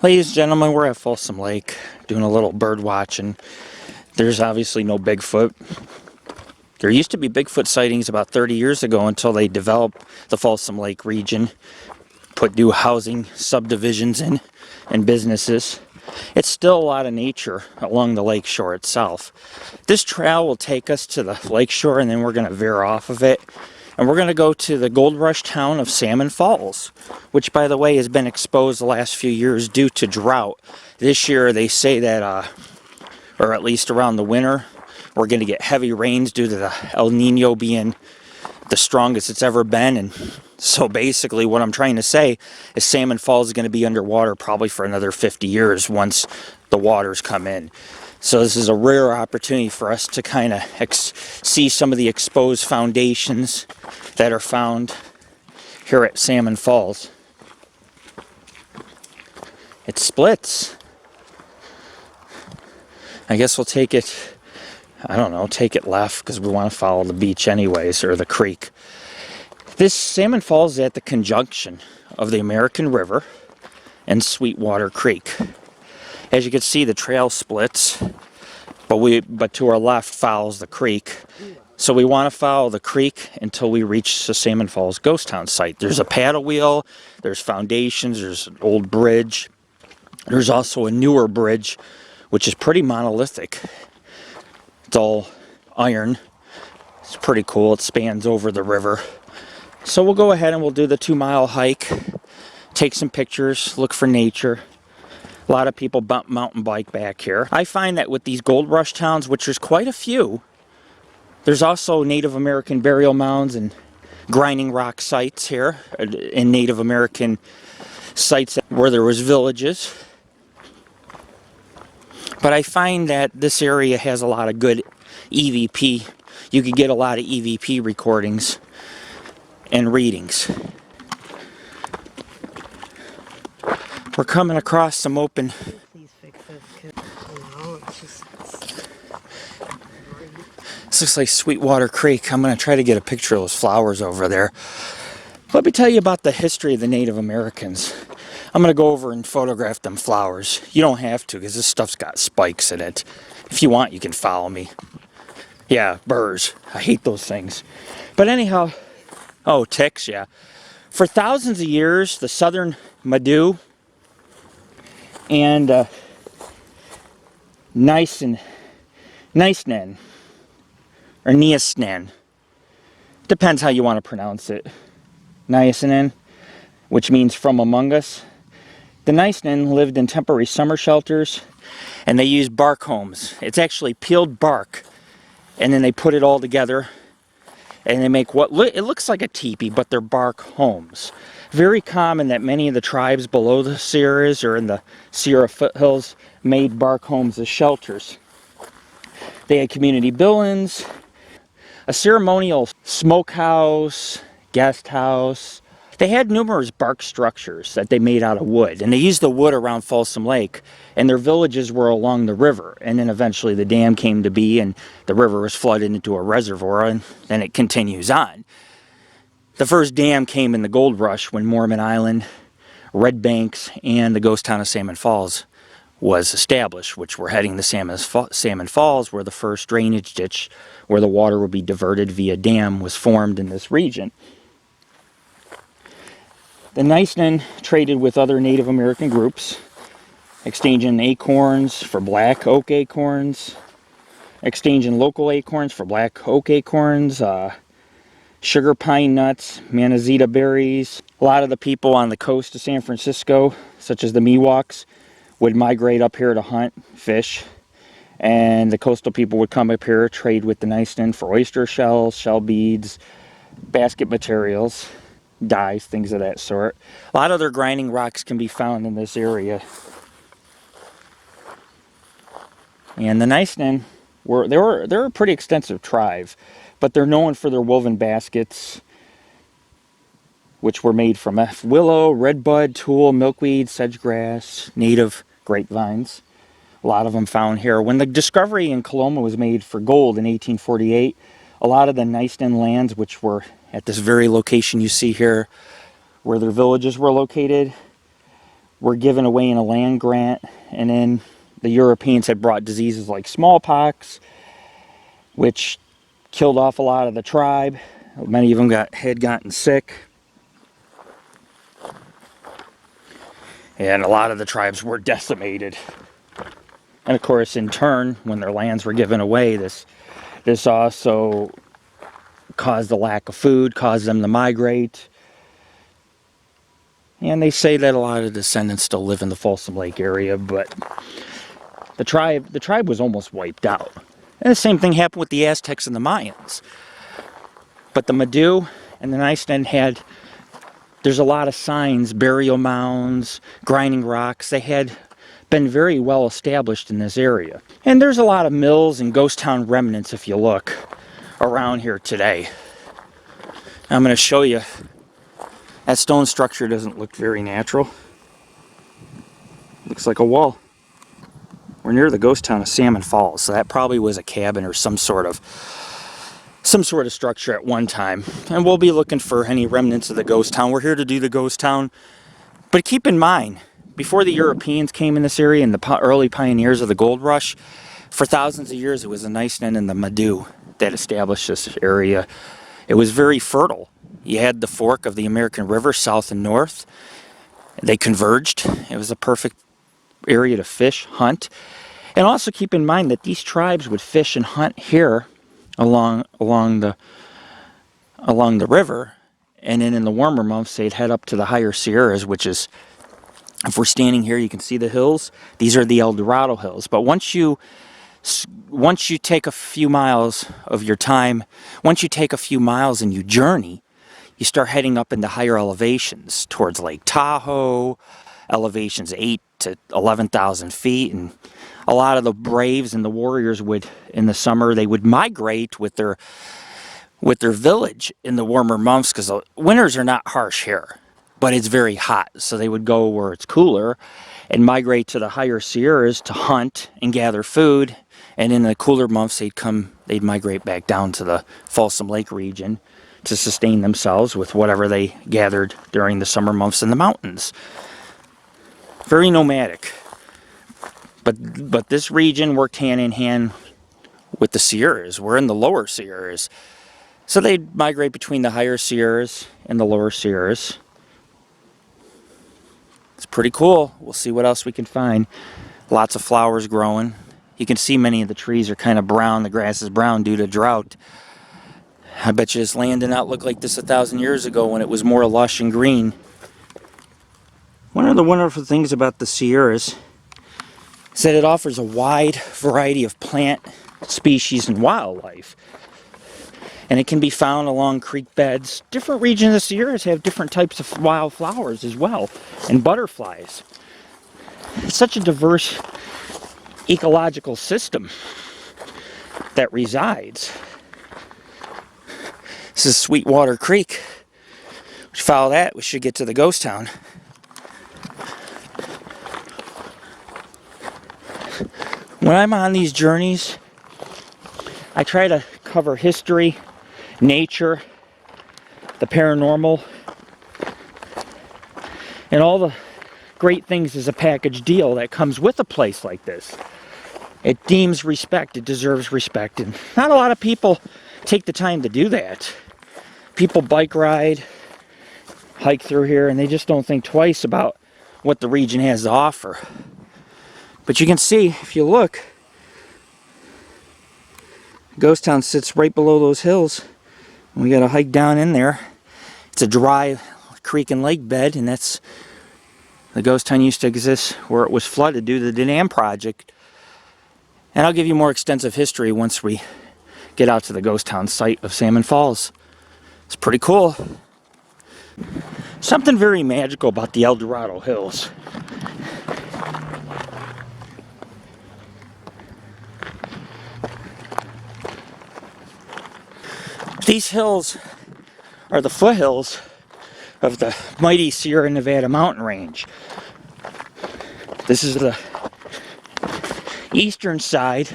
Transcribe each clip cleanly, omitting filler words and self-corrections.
Ladies and gentlemen, we're at Folsom Lake doing a little bird watching. There's obviously no Bigfoot. There used to be Bigfoot sightings about 30 years ago until they developed the Folsom Lake region, put new housing subdivisions in and businesses. It's still a lot of nature along the lake shore itself. This trail will take us to the lake shore, and then we're going to veer off of it. And we're going to go to the gold rush town of Salmon Falls, which, by the way, has been exposed the last few years due to drought. This year, they say that, or at least around the winter, we're going to get heavy rains due to the El Nino being the strongest it's ever been. And so basically what I'm trying to say is Salmon Falls is going to be underwater probably for another 50 years once the waters come in. So this is a rare opportunity for us to kind of see some of the exposed foundations that are found here at Salmon Falls. It splits. I guess we'll take it, I don't know, take it left because we want to follow the beach anyways, or the creek. This Salmon Falls is at the conjunction of the American River and Sweetwater Creek. As you can see, the trail splits, but to our left follows the creek. So we want to follow the creek until we reach the Salmon Falls ghost town site. There's a paddle wheel, there's foundations, there's an old bridge. There's also a newer bridge, which is pretty monolithic. It's all iron. It's pretty cool. It spans over the river. So we'll go ahead and we'll do the 2-mile hike, take some pictures, look for nature. A lot of people mountain bike back here. I find that with these gold rush towns, which there's quite a few, there's also Native American burial mounds and grinding rock sites here, in Native American sites where there was villages. But I find that this area has a lot of good EVP. You could get a lot of EVP recordings and readings. We're coming across some open. This looks like Sweetwater Creek. I'm going to try to get a picture of those flowers over there. Let me tell you about the history of the Native Americans. I'm going to go over and photograph them flowers. You don't have to because this stuff's got spikes in it. If you want, you can follow me. Yeah, burrs. I hate those things. But anyhow, oh, ticks, yeah. For thousands of years, the southern Madu and Nisenan, or Nisenan, depends how you want to pronounce it. Nisenan, which means from among us. The Nisenan lived in temporary summer shelters, and they used bark homes. It's actually peeled bark, and then they put it all together, and they make what it looks like a teepee, but they're bark homes. Very common that many of the tribes below the Sierras or in the Sierra foothills made bark homes as shelters. They had community buildings, a ceremonial smokehouse, guest house. They had numerous bark structures that they made out of wood, and they used the wood around Folsom Lake, and their villages were along the river, and then eventually the dam came to be, and the river was flooded into a reservoir, and then it continues on. The first dam came in the gold rush when Mormon Island, Red Banks, and the ghost town of Salmon Falls was established, which we're heading to Salmon Falls, where the first drainage ditch, where the water would be diverted via dam, was formed in this region. The Nisenan traded with other Native American groups, exchanging acorns for black oak acorns, exchanging local acorns for black oak acorns, sugar pine nuts, manzanita berries. A lot of the people on the coast of San Francisco, such as the Miwoks, would migrate up here to hunt, fish, and the coastal people would come up here, trade with the Nisenan for oyster shells, shell beads, basket materials, dyes, things of that sort. A lot of other grinding rocks can be found in this area. And the Nisenan they're a pretty extensive tribe, but they're known for their woven baskets, which were made from willow, redbud, tule, milkweed, sedgegrass, native grapevines. A lot of them found here. When the discovery in Coloma was made for gold in 1848, a lot of the Nisenan lands, which were at this very location you see here, where their villages were located, were given away in a land grant, and then the Europeans had brought diseases like smallpox, which killed off a lot of the tribe. Many of them had gotten sick. And a lot of the tribes were decimated. And of course, in turn, when their lands were given away, this also caused a lack of food, caused them to migrate. And they say that a lot of descendants still live in the Folsom Lake area, but the tribe was almost wiped out. And the same thing happened with the Aztecs and the Mayans. But the Madu and the Nisenan there's a lot of signs, burial mounds, grinding rocks. They had been very well established in this area. And there's a lot of mills and ghost town remnants if you look around here today. I'm going to show you. That stone structure doesn't look very natural. Looks like a wall. We're near the ghost town of Salmon Falls, so that probably was a cabin or some sort of structure at one time. And we'll be looking for any remnants of the ghost town. We're here to do the ghost town. But keep in mind, before the Europeans came in this area and the early pioneers of the gold rush, for thousands of years it was the Nisenan and the Madu that established this area. It was very fertile. You had the fork of the American River, south and north. They converged. It was a perfect area to fish, hunt. And also keep in mind that these tribes would fish and hunt here along the river, and then in the warmer months they'd head up to the higher Sierras, which is, if we're standing here, you can see the hills. These are the ElDorado Hills. But once you take a few miles of your time, once you take a few miles and you journey, you start heading up into higher elevations towards Lake Tahoe, elevations 8 to 11,000 feet, and a lot of the braves and the warriors would, in the summer, they would migrate with their village in the warmer months, because the winters are not harsh here, but it's very hot. So they would go where it's cooler and migrate to the higher Sierras to hunt and gather food. And in the cooler months, they'd migrate back down to the Folsom Lake region to sustain themselves with whatever they gathered during the summer months in the mountains. Very nomadic. But this region worked hand in hand with the Sierras. We're in the lower Sierras. So they'd migrate between the higher Sierras and the lower Sierras. It's pretty cool. We'll see what else we can find. Lots of flowers growing. You can see many of the trees are kind of brown. The grass is brown due to drought. I bet you this land did not look like this 1,000 years ago when it was more lush and green. One of the wonderful things about the Sierras is that it offers a wide variety of plant species and wildlife. And it can be found along creek beds. Different regions of the Sierras have different types of wildflowers as well, and butterflies. It's such a diverse ecological system that resides. This is Sweetwater Creek. We follow that, we should get to the ghost town. When I'm on these journeys, I try to cover history, nature, the paranormal, and all the great things as a package deal that comes with a place like this. It deems respect, it deserves respect, and not a lot of people take the time to do that. People bike ride, hike through here, and they just don't think twice about what the region has to offer. But you can see, if you look, Ghost Town sits right below those hills. We got to hike down in there. It's a dry creek and lake bed, and that's the ghost town used to exist where it was flooded due to the dam project. And I'll give you more extensive history once we get out to the ghost town site of Salmon Falls. It's pretty cool. Something very magical about the ElDorado Hills. These hills are the foothills of the mighty Sierra Nevada mountain range. This is the eastern side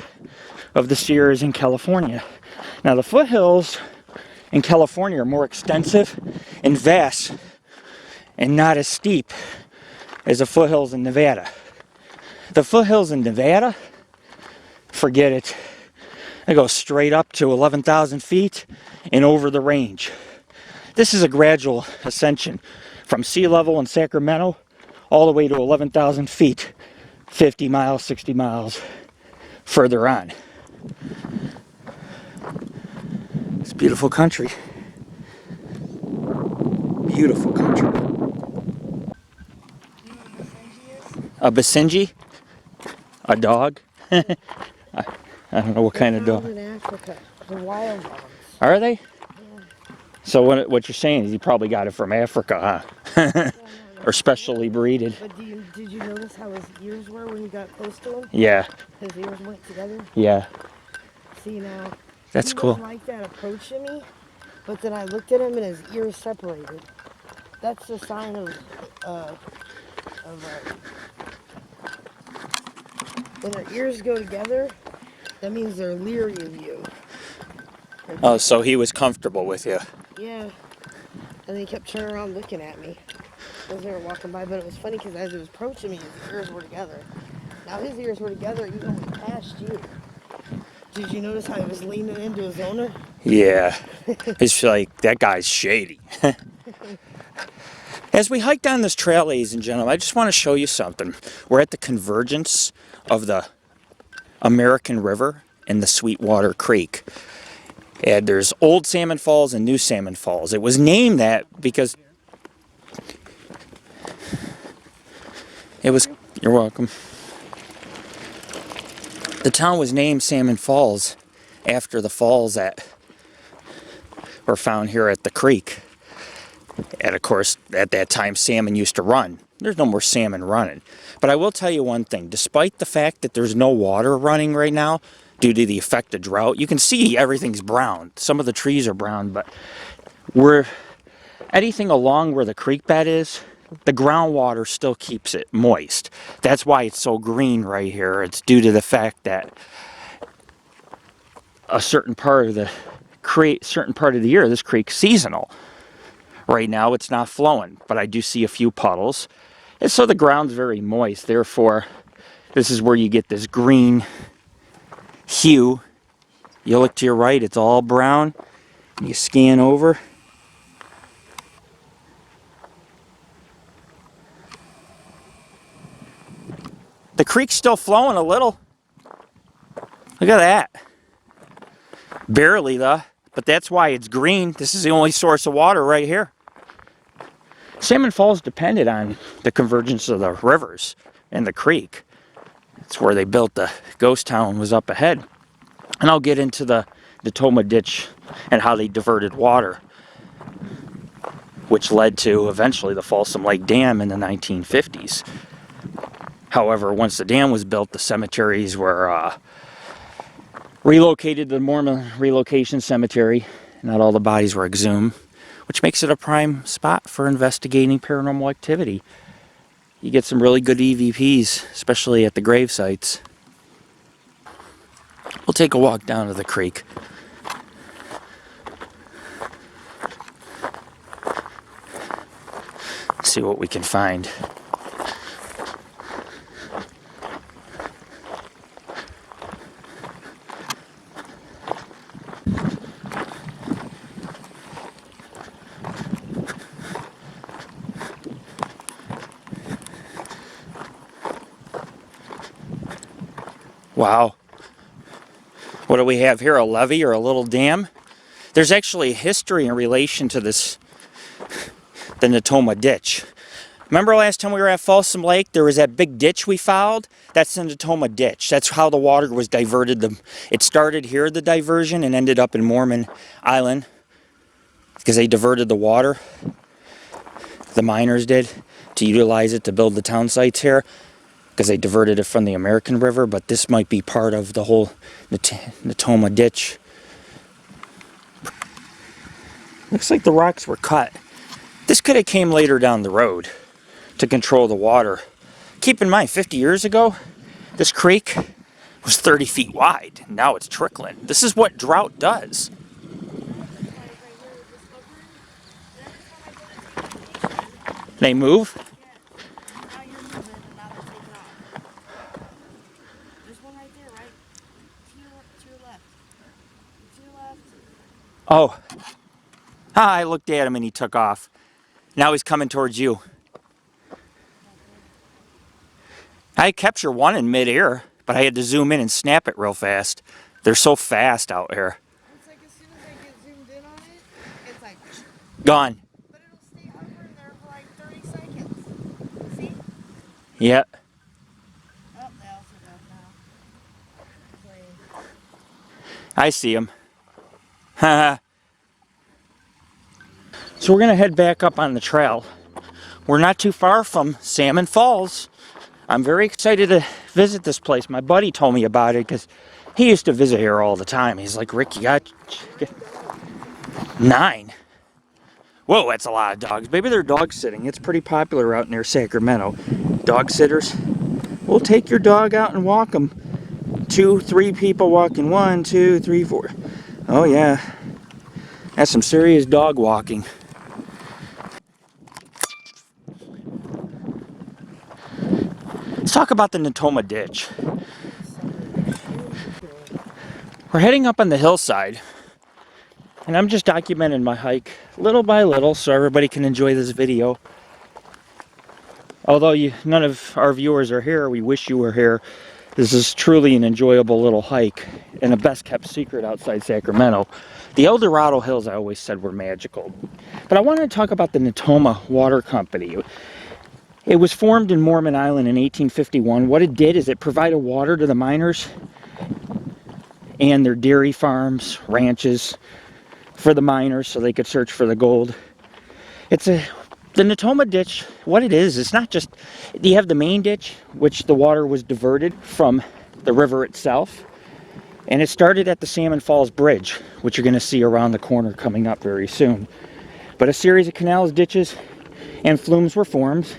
of the Sierras in California. Now the foothills in California are more extensive and vast and not as steep is the foothills in Nevada. The foothills in Nevada, forget it. They go straight up to 11,000 feet and over the range. This is a gradual ascension from sea level in Sacramento all the way to 11,000 feet, 50 miles, 60 miles further on. It's beautiful country. Beautiful country. A Basenji? A dog? I don't know what kind of dog. In Africa, the wild ones. Are they? Yeah. So what you're saying is you probably got it from Africa, huh? No. Or specially breeded. But did you notice how his ears were when you got close to him? Yeah. His ears went together? Yeah. See now, That's he cool. wasn't like that approaching me, but then I looked at him and his ears separated. That's the sign of when their ears go together, that means they're leery of you. Oh, so he was comfortable with you. Yeah. And then he kept turning around looking at me as they were walking by. But it was funny because as he was approaching me, his ears were together. Now his ears were together even when he passed you. Did you notice how he was leaning into his owner? Yeah. It's like, that guy's shady. As we hike down this trail, ladies and gentlemen, I just want to show you something. We're at the convergence of the American River and the Sweetwater Creek. And there's Old Salmon Falls and New Salmon Falls. It was named that because it was, you're welcome. The town was named Salmon Falls after the falls that were found here at the creek. And of course, at that time, salmon used to run. There's no more salmon running. But I will tell you one thing. Despite the fact that there's no water running right now, due to the effect of drought, you can see everything's brown. Some of the trees are brown, but anything along where the creek bed is, the groundwater still keeps it moist. That's why it's so green right here. It's due to the fact that a certain part of the year, this creek's seasonal. Right now, it's not flowing, but I do see a few puddles. And so the ground's very moist. Therefore, this is where you get this green hue. You look to your right, it's all brown. You scan over. The creek's still flowing a little. Look at that. Barely, though. But that's why it's green. This is the only source of water right here. Salmon Falls depended on the convergence of the rivers and the creek. That's where they built the ghost town, was up ahead. And I'll get into the Natoma Ditch and how they diverted water, which led to eventually the Folsom Lake Dam in the 1950s. However, once the dam was built, the cemeteries were relocated to the Mormon Relocation Cemetery. Not all the bodies were exhumed, which makes it a prime spot for investigating paranormal activity. You get some really good EVPs, especially at the grave sites. We'll take a walk down to the creek. See what we can find. Wow. What do we have here? A levee or a little dam? There's actually a history in relation to this, the Natoma Ditch. Remember last time we were at Folsom Lake, there was that big ditch we fouled? That's the Natoma Ditch. That's how the water was diverted. It started here, the diversion, and ended up in Mormon Island because they diverted the water. The miners did, to utilize it to build the town sites here, because they diverted it from the American River, but this might be part of the whole Natoma Ditch. Looks like the rocks were cut. This could have came later down the road to control the water. Keep in mind, 50 years ago, this creek was 30 feet wide. Now it's trickling. This is what drought does. They move? Oh. Ah, I looked at him and he took off. Now he's coming towards you. I captured one in midair, but I had to zoom in and snap it real fast. They're so fast out here. It's like as soon as I get zoomed in on it, it's like, Gone. but it'll stay over there for like 30 seconds. See? Yep. Oh, they also got now. Playing. I see him. Haha. So we're going to head back up on the trail. We're not too far from Salmon Falls. I'm very excited to visit this place. My buddy told me about it because he used to visit here all the time. He's like, Rick, you got 9. Whoa, that's a lot of dogs. Maybe they're dog sitting. It's pretty popular out near Sacramento. Dog sitters. We'll take your dog out and walk them. 2, 3 people walking. 1, 2, 3, 4. Oh yeah. That's some serious dog walking. Let's talk about the Natoma Ditch. We're heading up on the hillside, and I'm just documenting my hike little by little so everybody can enjoy this video. Although none of our viewers are here, we wish you were here. This is truly an enjoyable little hike and a best kept secret outside Sacramento. The ElDorado Hills, I always said, were magical. But I wanted to talk about the Natoma Water Company. It was formed in Mormon Island in 1851. What it did is it provided water to the miners and their dairy farms, ranches, for the miners so they could search for the gold. The Natoma Ditch, what it is, it's not just, you have the main ditch, which the water was diverted from the river itself, and it started at the Salmon Falls Bridge, which you're going to see around the corner coming up very soon. But a series of canals, ditches, and flumes were formed.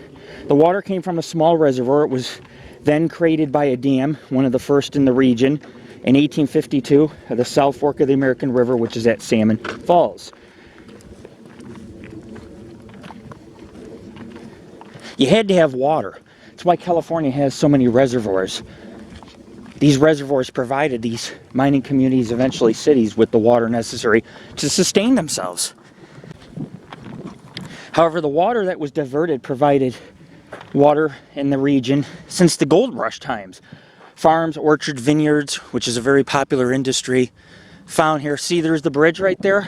The water came from a small reservoir. It was then created by a dam, one of the first in the region, in 1852, at the South Fork of the American River, which is at Salmon Falls. You had to have water. That's why California has so many reservoirs. These reservoirs provided these mining communities, eventually cities, with the water necessary to sustain themselves. However, the water that was diverted provided water in the region since the gold rush times. Farms, orchards, vineyards, which is a very popular industry, found here. See, there's the bridge right there.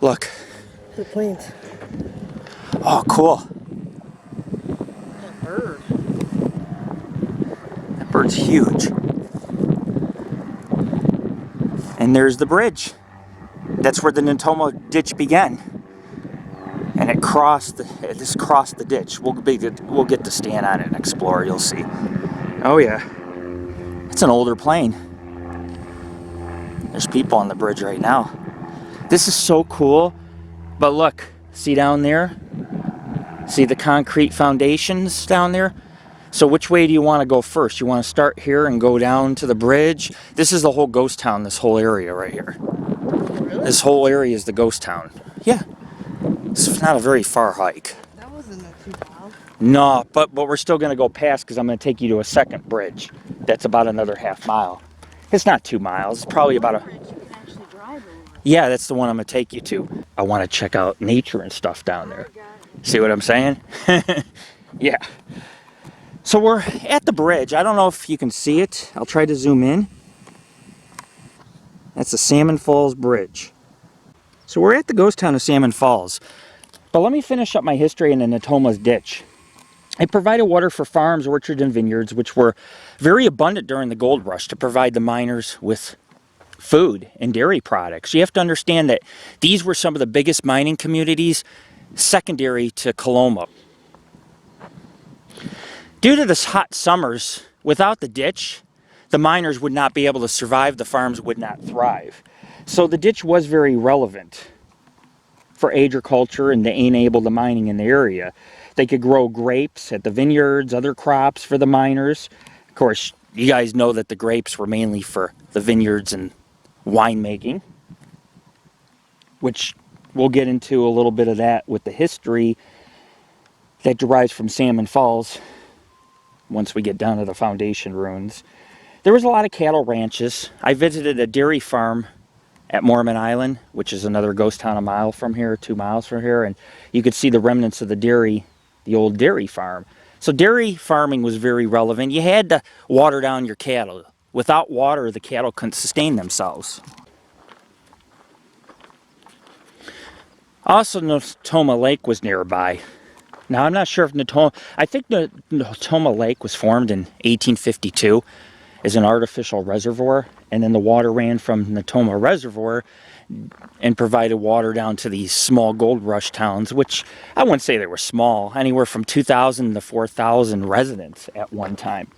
Look. The planes. Oh, cool. That bird. That bird's huge. And there's the bridge. That's where the Natoma Ditch began. And it crossed the ditch. We'll get to stand on it and explore, you'll see. Oh yeah. It's an older plane. There's people on the bridge right now. This is so cool. But look, see down there? See the concrete foundations down there? So which way do you want to go first? You want to start here and go down to the bridge? This is the whole ghost town, this whole area right here. Really? This whole area is the ghost town. Yeah. It's not a very far hike. That wasn't too bad. No, but we're still going to go past because I'm going to take you to a second bridge. That's about another half mile. It's not 2 miles. It's probably about a... Bridge you can actually drive over. Yeah, that's the one I'm going to take you to. I want to check out nature and stuff down there. See what I'm saying? Yeah. So we're at the bridge. I don't know if you can see it. I'll try to zoom in. That's the Salmon Falls Bridge. So we're at the ghost town of Salmon Falls. But let me finish up my history in the Natoma's Ditch. It provided water for farms, orchards, and vineyards, which were very abundant during the gold rush to provide the miners with food and dairy products. You have to understand that these were some of the biggest mining communities secondary to Coloma. Due to the hot summers, without the ditch, the miners would not be able to survive, the farms would not thrive. So the ditch was very relevant for agriculture and to enable the mining in the area. They could grow grapes at the vineyards, other crops for the miners. Of course, you guys know that the grapes were mainly for the vineyards and winemaking, which we'll get into a little bit of that with the history that derives from Salmon Falls once we get down to the foundation ruins. There was a lot of cattle ranches. I visited a dairy farm at Mormon Island, which is another ghost town a mile from here, 2 miles from here, and you could see the remnants of the old dairy farm. So dairy farming was very relevant. You had to water down your cattle. Without water, the cattle couldn't sustain themselves. Also, Natoma Lake was nearby. Now, I'm not sure if I think Natoma Lake was formed in 1852 as an artificial reservoir, and then the water ran from Natoma Reservoir and provided water down to these small gold rush towns, which I wouldn't say they were small, anywhere from 2,000 to 4,000 residents at one time.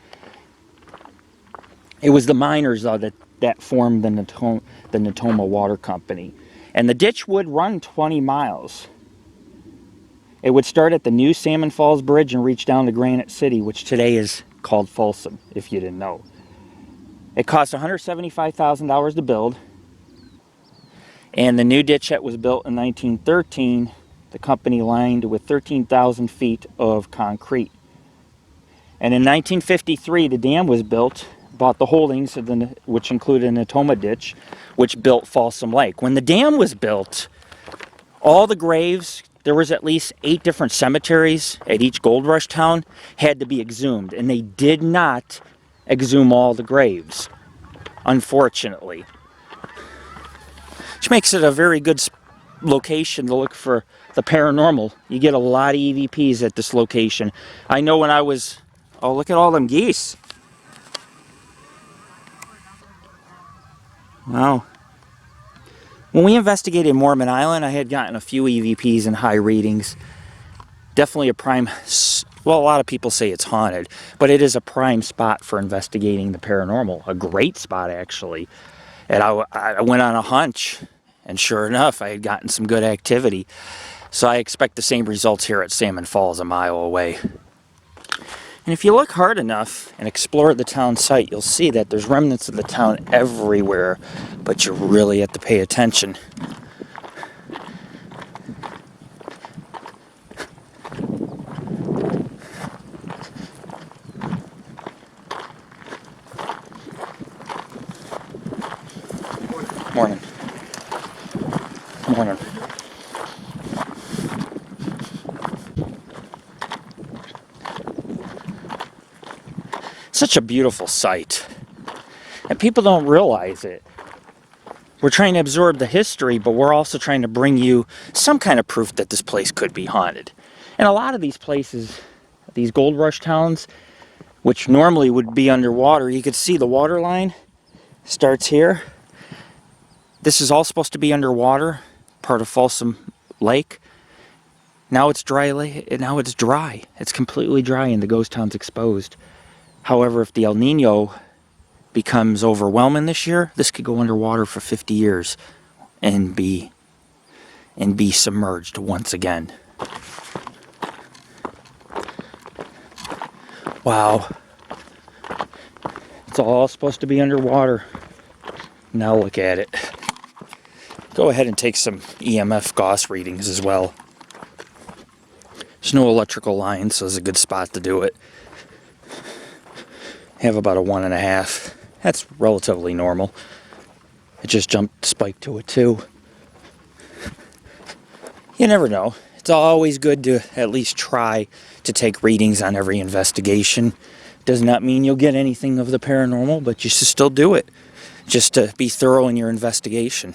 It was the miners, though, that formed the Natoma Water Company. And the ditch would run 20 miles. It would start at the new Salmon Falls Bridge and reach down to Granite City, which today is called Folsom, if you didn't know. It cost $175,000 to build. And the new ditch that was built in 1913, the company lined with 13,000 feet of concrete. And in 1953, the dam was built, bought the holdings, which included a Natoma Ditch, which built Folsom Lake. When the dam was built, all the graves, there was at least 8 different cemeteries at each gold rush town, had to be exhumed. And they did not exhume all the graves, unfortunately. Which makes it a very good location to look for the paranormal. You get a lot of EVPs at this location. I know when I was... Oh, look at all them geese. Wow. When we investigated Mormon Island, I had gotten a few EVPs and high readings. Definitely a prime... Well, a lot of people say it's haunted, but it is a prime spot for investigating the paranormal. A great spot, actually. And I went on a hunch, and sure enough, I had gotten some good activity. So I expect the same results here at Salmon Falls, a mile away. And if you look hard enough and explore the town site, you'll see that there's remnants of the town everywhere, but you really have to pay attention. Morning. Morning. Such a beautiful sight. And people don't realize it. We're trying to absorb the history, but we're also trying to bring you some kind of proof that this place could be haunted. And a lot of these places, these gold rush towns, which normally would be underwater, you could see the water line starts here. This is all supposed to be underwater, part of Folsom Lake. Now it's dry. Now it's dry. It's completely dry, and the ghost town's exposed. However, if the El Nino becomes overwhelming this year, this could go underwater for 50 years and be submerged once again. Wow. It's all supposed to be underwater. Now look at it. Go ahead and take some EMF Gauss readings as well. There's no electrical lines, so it's a good spot to do it. Have about a 1.5. That's relatively normal. It just jumped spike to a 2. You never know. It's always good to at least try to take readings on every investigation. Does not mean you'll get anything of the paranormal, but you should still do it. Just to be thorough in your investigation.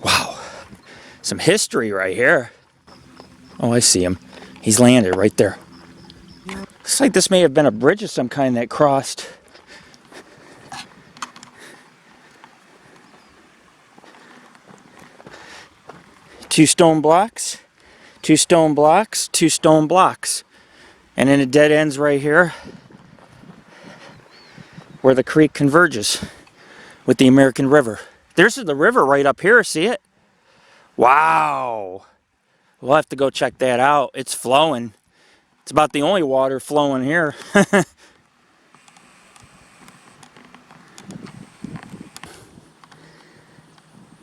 Wow. Some history right here. Oh, I see him. He's landed right there. Looks like this may have been a bridge of some kind that crossed. Two stone blocks, 2 stone blocks, 2 stone blocks. And then it dead ends right here where the creek converges with the American River. There's the river right up here, see it? Wow. We'll have to go check that out. It's flowing. It's about the only water flowing here.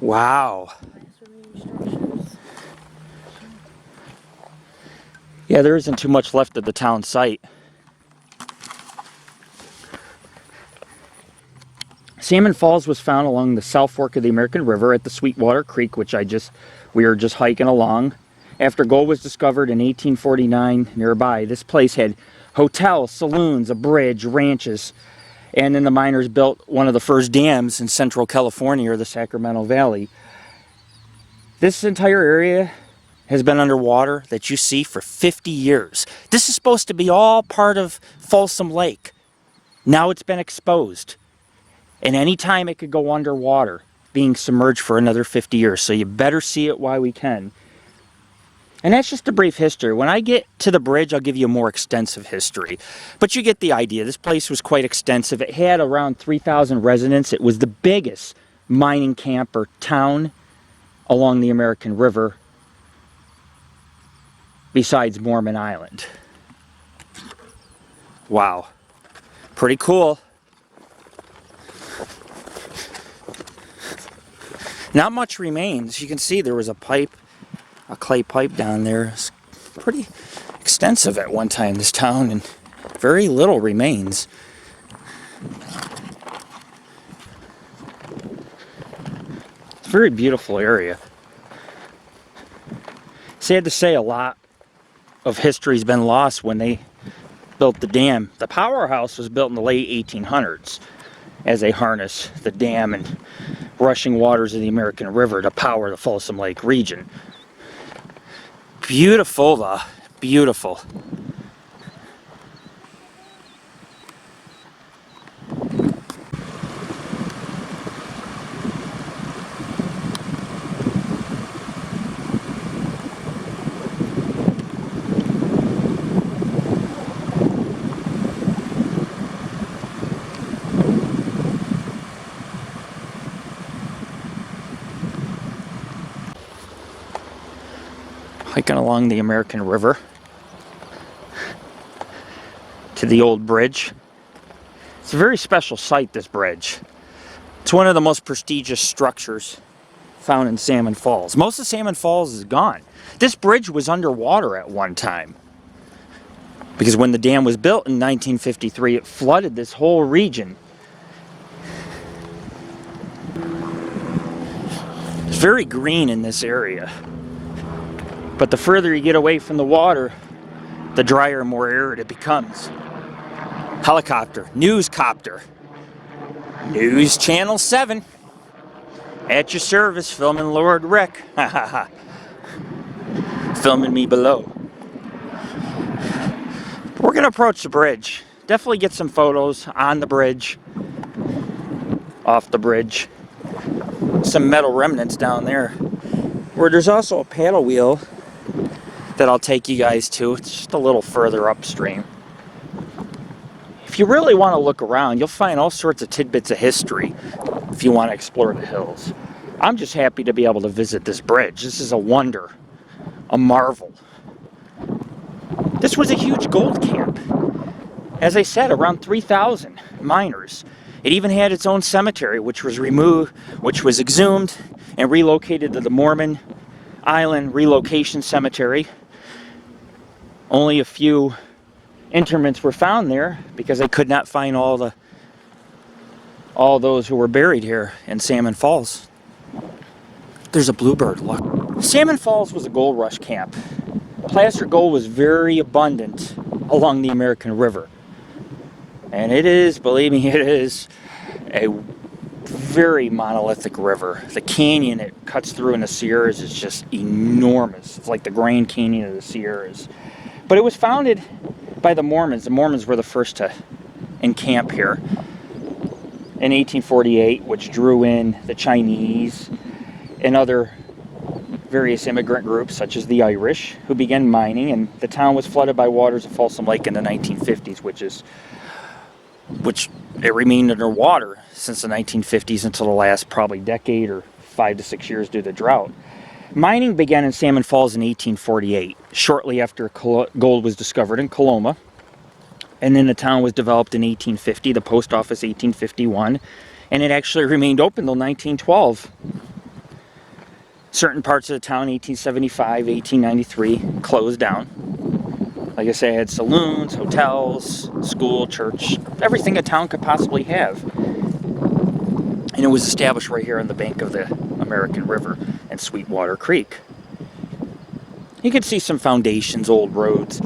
Wow. Yeah, there isn't too much left of the town site. Salmon Falls was found along the South Fork of the American River at the Sweetwater Creek, which we were just hiking along. After gold was discovered in 1849 nearby, this place had hotels, saloons, a bridge, ranches, and then the miners built one of the first dams in central California, or the Sacramento Valley. This entire area has been underwater that you see for 50 years. This is supposed to be all part of Folsom Lake. Now it's been exposed. And any time it could go underwater, being submerged for another 50 years. So you better see it while we can. And that's just a brief history. When I get to the bridge, I'll give you a more extensive history. But you get the idea. This place was quite extensive. It had around 3,000 residents. It was the biggest mining camp or town along the American River, besides Mormon Island. Wow. Pretty cool. Not much remains. You can see there was a pipe, a clay pipe down there. It's pretty extensive at one time, this town, and very little remains. It's a very beautiful area. Sad to say, a lot of history's been lost when they built the dam. The powerhouse was built in the late 1800s as they harnessed the dam and rushing waters of the American River to power the Folsom Lake region. Beautiful, though. Beautiful. Hiking along the American River to the old bridge. It's a very special site, this bridge. It's one of the most prestigious structures found in Salmon Falls. Most of Salmon Falls is gone. This bridge was underwater at one time, because when the dam was built in 1953, it flooded this whole region. It's very green in this area. But the further you get away from the water, the drier and more arid it becomes. Helicopter, newscopter, News Channel 7, at your service, filming Lord Rick. Filming me below. We're gonna approach the bridge. Definitely get some photos on the bridge, off the bridge. Some metal remnants down there, where there's also a paddle wheel that I'll take you guys to. It's just a little further upstream. If you really want to look around, you'll find all sorts of tidbits of history if you want to explore the hills. I'm just happy to be able to visit this bridge. This is a wonder, a marvel. This was a huge gold camp. As I said, around 3,000 miners. It even had its own cemetery, which was exhumed and relocated to the Mormon Island Relocation Cemetery. Only a few interments were found there because they could not find all those who were buried here in Salmon Falls. There's a bluebird, look. Salmon Falls was a gold rush camp. Placer gold was very abundant along the American River. And it is, believe me, it is a very monolithic river. The canyon it cuts through in the Sierras is just enormous. It's like the Grand Canyon of the Sierras. But it was founded by the Mormons. The Mormons were the first to encamp here in 1848, which drew in the Chinese and other various immigrant groups, such as the Irish, who began mining, and the town was flooded by waters of Folsom Lake in the 1950s, which it remained underwater since the 1950s until the last probably decade or 5 to 6 years due to drought. Mining began in Salmon Falls in 1848, shortly after gold was discovered in Coloma. And then the town was developed in 1850, the post office 1851, and it actually remained open until 1912. Certain parts of the town, 1875, 1893, closed down. Like I say, I had saloons, hotels, school, church, everything a town could possibly have. And it was established right here on the bank of the American River and Sweetwater Creek. You can see some foundations, old roads,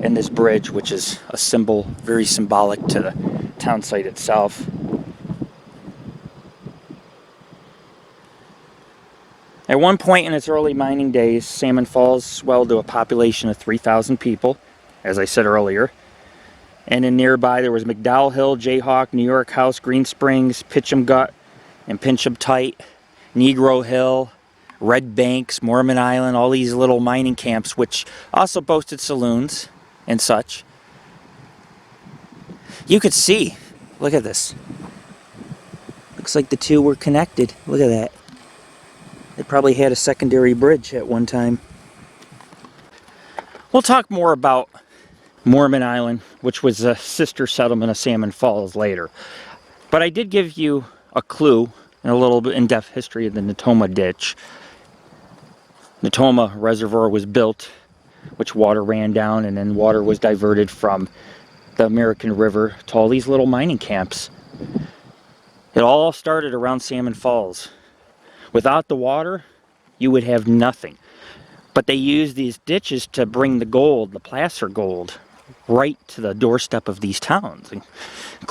and this bridge, which is a symbol, very symbolic to the town site itself. At one point in its early mining days, Salmon Falls swelled to a population of 3,000 people, as I said earlier. And in nearby there was McDowell Hill, Jayhawk, New York House, Green Springs, Pitcham Gut, and Pincham Tight, Negro Hill, Red Banks, Mormon Island, all these little mining camps, which also boasted saloons and such. You could see, look at this. Looks like the two were connected. Look at that. They probably had a secondary bridge at one time. We'll talk more about Mormon Island, which was a sister settlement of Salmon Falls later. But I did give you a clue and a little bit in-depth history of the Natoma Ditch. Natoma Reservoir was built, which water ran down, and then water was diverted from the American River to all these little mining camps. It all started around Salmon Falls. Without the water, you would have nothing. But they used these ditches to bring the gold, the placer gold, right to the doorstep of these towns.